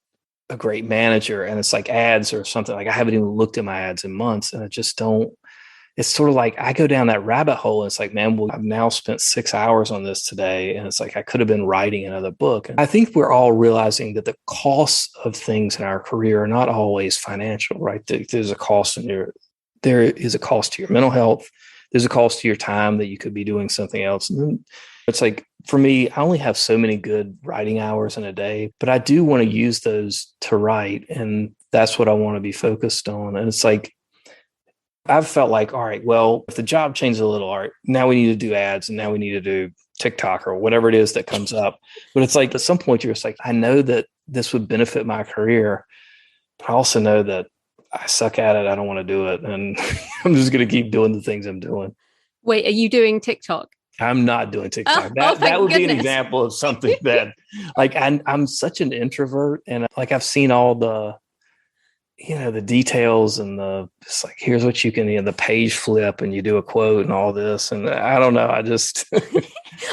B: a great manager, and it's like ads or something. Like I haven't even looked at my ads in months, and I just don't. It's sort of like I go down that rabbit hole. And it's like, man, well, I've now spent 6 hours on this today. And it's like, I could have been writing another book. And I think we're all realizing that the costs of things in our career are not always financial, right? There's a cost there is a cost to your mental health. There's a cost to your time that you could be doing something else. And then it's like, for me, I only have so many good writing hours in a day, but I do want to use those to write. And that's what I want to be focused on. And it's like, I've felt like, all right, well, if the job changes a little, all right, now we need to do ads and now we need to do TikTok or whatever it is that comes up. But it's like, at some point you're just like, I know that this would benefit my career, but I also know that I suck at it. I don't want to do it. And I'm just going to keep doing the things I'm doing.
A: Wait, are you doing TikTok?
B: I'm not doing TikTok. That would be an example of something that like, I'm such an introvert, and like, I've seen all the details and it's like, here's what you can, the page flip and you do a quote and all this. And I don't know. I just,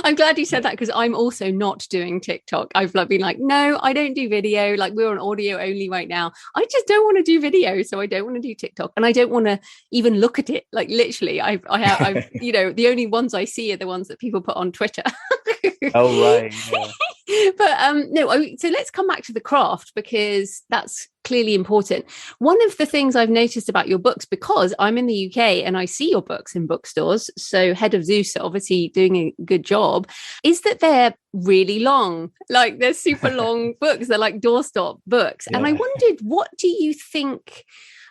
A: I'm glad you said that, because I'm also not doing TikTok. I've been like, no, I don't do video. Like, we're on audio only right now. I just don't want to do video. So I don't want to do TikTok, and I don't want to even look at it. Like, literally, I've the only ones I see are the ones that people put on Twitter.
B: Oh, right. Yeah.
A: But so let's come back to the craft, because that's clearly important. One of the things I've noticed about your books, because I'm in the UK and I see your books in bookstores, so Head of Zeus are obviously doing a good job, is that they're really long. Like, they're super long books. They're like doorstop books. Yeah. And I wondered, what do you think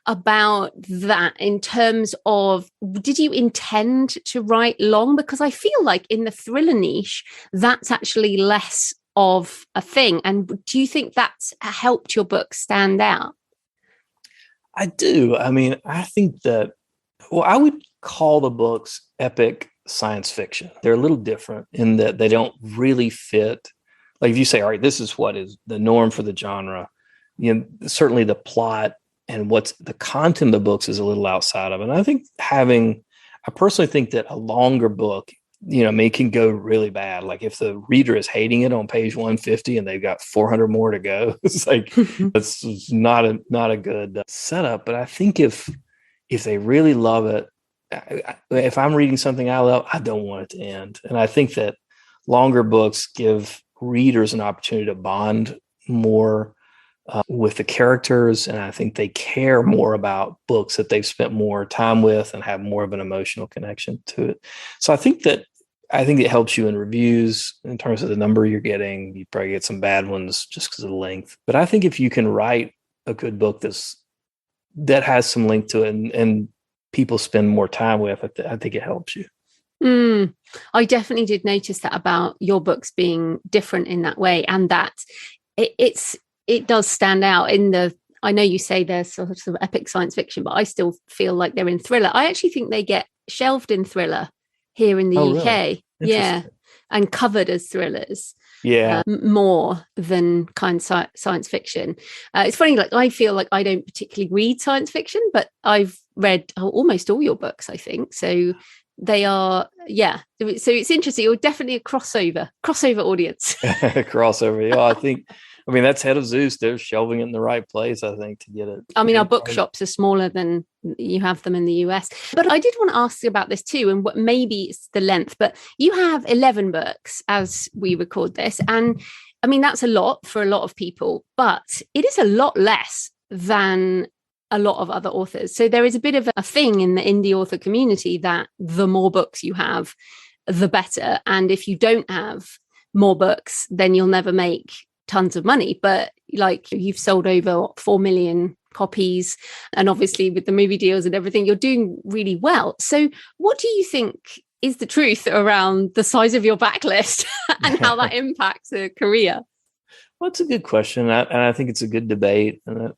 A: about that in terms of, did you intend to write long? Because I feel like in the thriller niche, that's actually less of a thing. And do you think that's helped your book stand out?
B: I do. I mean, I think that, I would call the books epic science fiction. They're a little different in that they don't really fit. Like, if you say, all right, this is what is the norm for the genre, certainly the plot and what's the content of the books is a little outside of it. And I personally think that a longer book, it can go really bad. Like, if the reader is hating it on page 150 and they've got 400 more to go, it's like, it's not a good setup. But I think if they really love it, if I'm reading something I love, I don't want it to end. And I think that longer books give readers an opportunity to bond more with the characters. And I think they care more about books that they've spent more time with and have more of an emotional connection to it. So I think it helps you in reviews in terms of the number you're getting. You probably get some bad ones just because of the length. But I think if you can write a good book that has some length to it and people spend more time with it, I think it helps you.
A: I definitely did notice that about your books being different in that way, and that it does stand out I know you say they're sort of epic science fiction, but I still feel like they're in thriller. I actually think they get shelved in thriller here in the UK. Really? Yeah. And covered as thrillers.
B: Yeah.
A: More than kind of science fiction. It's funny, like, I feel like I don't particularly read science fiction, but I've read almost all your books, I think. So they are, yeah. So it's interesting. You're definitely a crossover audience.
B: Crossover. Yeah, I mean, that's Head of Zeus. They're shelving it in the right place, I think, to get it.
A: I mean, our bookshops are smaller than you have them in the US. But I did want to ask you about this too, and what maybe it's the length, but you have 11 books as we record this. And I mean, that's a lot for a lot of people, but it is a lot less than a lot of other authors. So there is a bit of a thing in the indie author community that the more books you have, the better. And if you don't have more books, then you'll never make tons of money. But like, you've sold over 4 million copies, and obviously with the movie deals and everything, you're doing really well. So what do you think is the truth around the size of your backlist and how that impacts a career?
B: Well, it's a good question, and I think it's a good debate. And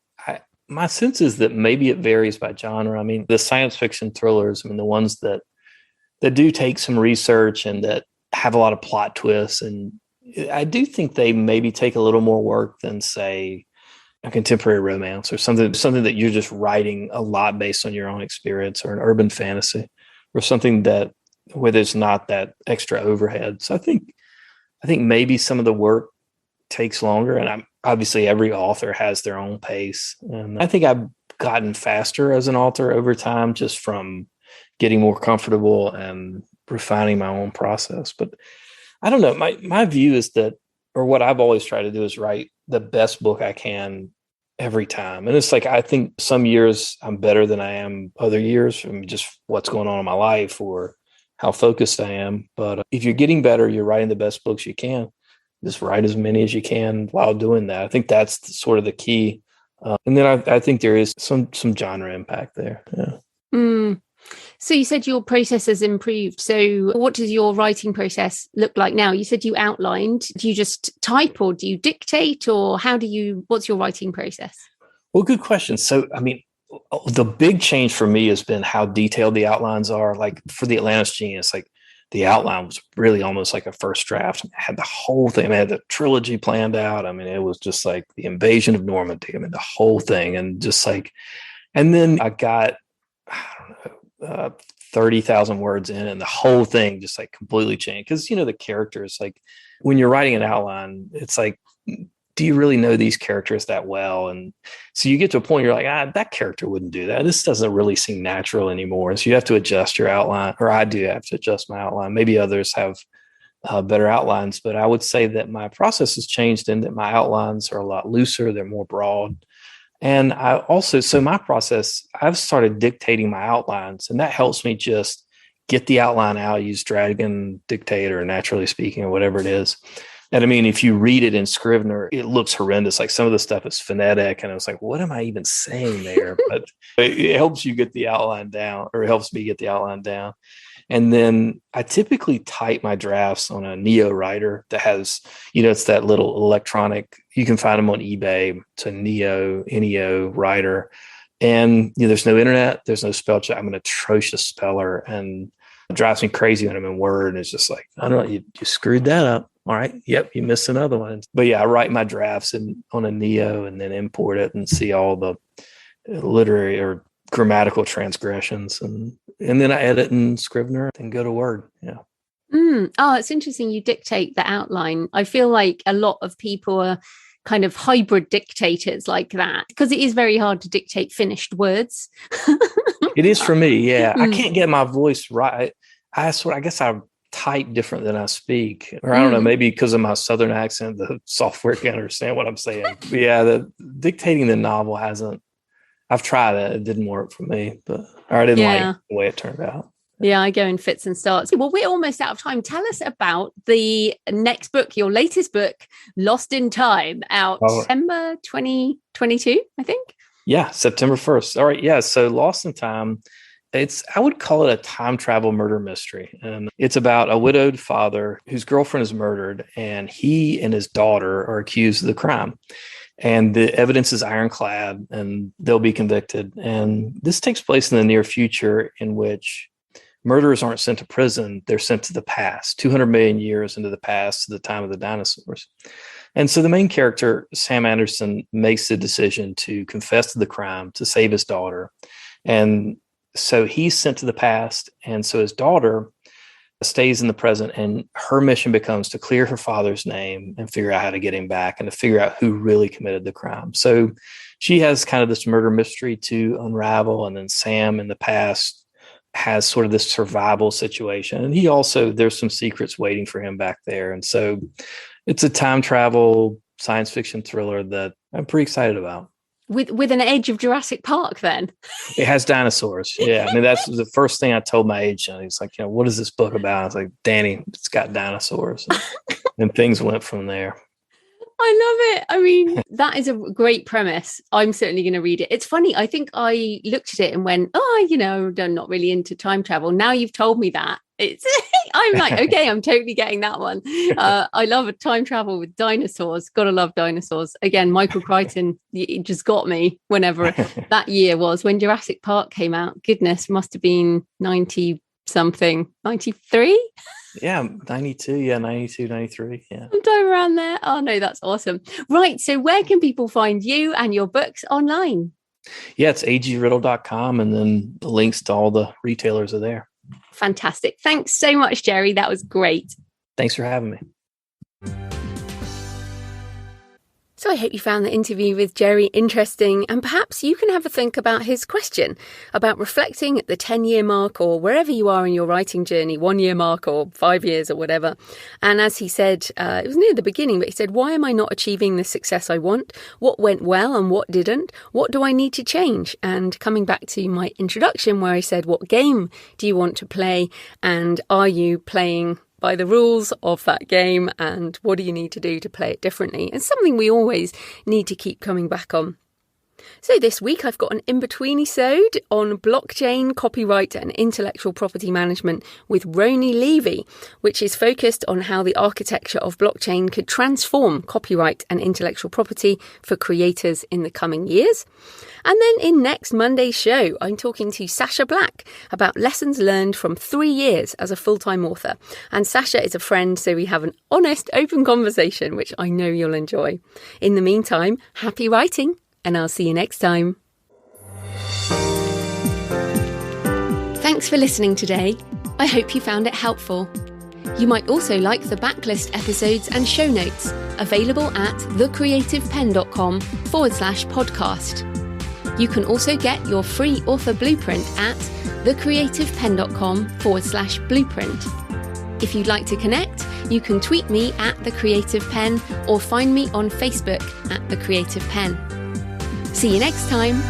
B: my sense is that maybe it varies by genre. I mean, the science fiction thrillers, I mean, the ones that do take some research and that have a lot of plot twists, and I do think they maybe take a little more work than, say, a contemporary romance or something that you're just writing a lot based on your own experience, or an urban fantasy, or something that where there's not that extra overhead. So I think maybe some of the work takes longer, and obviously every author has their own pace. And I think I've gotten faster as an author over time, just from getting more comfortable and refining my own process. But I don't know. My view is that, or what I've always tried to do, is write the best book I can every time. And it's like, I think some years I'm better than I am other years, from just what's going on in my life or how focused I am. But if you're getting better, you're writing the best books you can. Just write as many as you can while doing that. I think that's sort of the key. And then I think there is some genre impact there. Yeah.
A: Mm. So you said your process has improved. So what does your writing process look like now? You said you outlined. Do you just type, or do you dictate, or what's your writing process?
B: Well, good question. So, I mean, the big change for me has been how detailed the outlines are. Like for The Atlantis Genius, like the outline was really almost like a first draft. I had the whole thing. I had the trilogy planned out. I mean, it was just like the invasion of Normandy. I mean, the whole thing. And just like, and then I got, I don't know, 30,000 words in, and the whole thing just like completely changed. Because, the characters, like when you're writing an outline, it's like, do you really know these characters that well? And so you get to a point, you're like, that character wouldn't do that. This doesn't really seem natural anymore. So you have to adjust your outline, or I do have to adjust my outline. Maybe others have better outlines, but I would say that my process has changed in that my outlines are a lot looser. They're more broad. And so my process, I've started dictating my outlines, and that helps me just get the outline out, use Dragon Dictate or Naturally Speaking or whatever it is. And I mean, if you read it in Scrivener, it looks horrendous. Like some of the stuff is phonetic, and I was like, what am I even saying there? But it helps you get the outline down, or it helps me get the outline down. And then I typically type my drafts on a Neo writer that has, it's that little electronic, you can find them on eBay. It's a Neo writer. And there's no internet, there's no spell check. I'm an atrocious speller, and it drives me crazy when I'm in Word. And it's just like, I don't know, you screwed that up. All right. Yep. You missed another one. But yeah, I write my drafts on a Neo and then import it and see all the literary or grammatical transgressions. And then I edit in Scrivener and go to Word. Yeah.
A: Oh, it's interesting. You dictate the outline. I feel like a lot of people are kind of hybrid dictators like that, because it is very hard to dictate finished words.
B: It is for me. Yeah. I can't get my voice right. I guess I type different than I speak, or I don't know, maybe because of my Southern accent, the software can't understand what I'm saying. But yeah, the dictating the novel I've tried it. It didn't work for me, or I didn't like the way it turned out.
A: Yeah, I go in fits and starts. Well, we're almost out of time. Tell us about the next book, your latest book, Lost in Time, out September 2022, I think.
B: Yeah, September 1st. All right. Yeah. So Lost in Time, I would call it a time travel murder mystery. And it's about a widowed father whose girlfriend is murdered, and he and his daughter are accused of the crime. And the evidence is ironclad, and they'll be convicted. And this takes place in the near future, in which murderers aren't sent to prison. They're sent to the past, 200 million years into the past, to the time of the dinosaurs. And so the main character, Sam Anderson, makes the decision to confess to the crime to save his daughter. And so he's sent to the past. And so his daughter stays in the present, and her mission becomes to clear her father's name and figure out how to get him back, and to figure out who really committed the crime. So she has kind of this murder mystery to unravel. And then Sam in the past has sort of this survival situation. And there's some secrets waiting for him back there. And so it's a time travel science fiction thriller that I'm pretty excited about.
A: With an edge of Jurassic Park, then.
B: It has dinosaurs. Yeah. I mean, that's the first thing I told my agent. He's like, what is this book about? I was like, Danny, it's got dinosaurs. And things went from there.
A: I love it. I mean, that is a great premise. I'm certainly going to read it. It's funny. I think I looked at it and went, I'm not really into time travel. Now you've told me that. I'm like, okay, I'm totally getting that one. I love a time travel with dinosaurs. Gotta love dinosaurs. Again, Michael Crichton, it just got me whenever that year was when Jurassic Park came out. Goodness, must have been 90 something, 93?
B: Yeah, 92. Yeah, 92, 93. Yeah.
A: Sometime around there. Oh no, that's awesome. Right. So where can people find you and your books online?
B: Yeah, it's agriddle.com, and then the links to all the retailers are there.
A: Fantastic. Thanks so much, Gerry. That was great.
B: Thanks for having me.
A: So I hope you found the interview with Gerry interesting, and perhaps you can have a think about his question about reflecting at the 10-year mark or wherever you are in your writing journey, 1-year mark or 5 years or whatever. And as he said, it was near the beginning, but he said, why am I not achieving the success I want? What went well and what didn't? What do I need to change? And coming back to my introduction where I said, what game do you want to play? And are you playing by the rules of that game, and what do you need to do to play it differently? It's something we always need to keep coming back on. So this week I've got an in-between-isode on blockchain, copyright and intellectual property management with Roni Levy, which is focused on how the architecture of blockchain could transform copyright and intellectual property for creators in the coming years. And then in next Monday's show, I'm talking to Sasha Black about lessons learned from 3 years as a full-time author. And Sasha is a friend, so we have an honest, open conversation, which I know you'll enjoy. In the meantime, happy writing, and I'll see you next time. Thanks for listening today. I hope you found it helpful. You might also like the backlist episodes and show notes, available at thecreativpenn.com/podcast. You can also get your free author blueprint at thecreativpenn.com/blueprint. If you'd like to connect, you can tweet me at The Creative Penn or find me on Facebook at The Creative Penn. See you next time.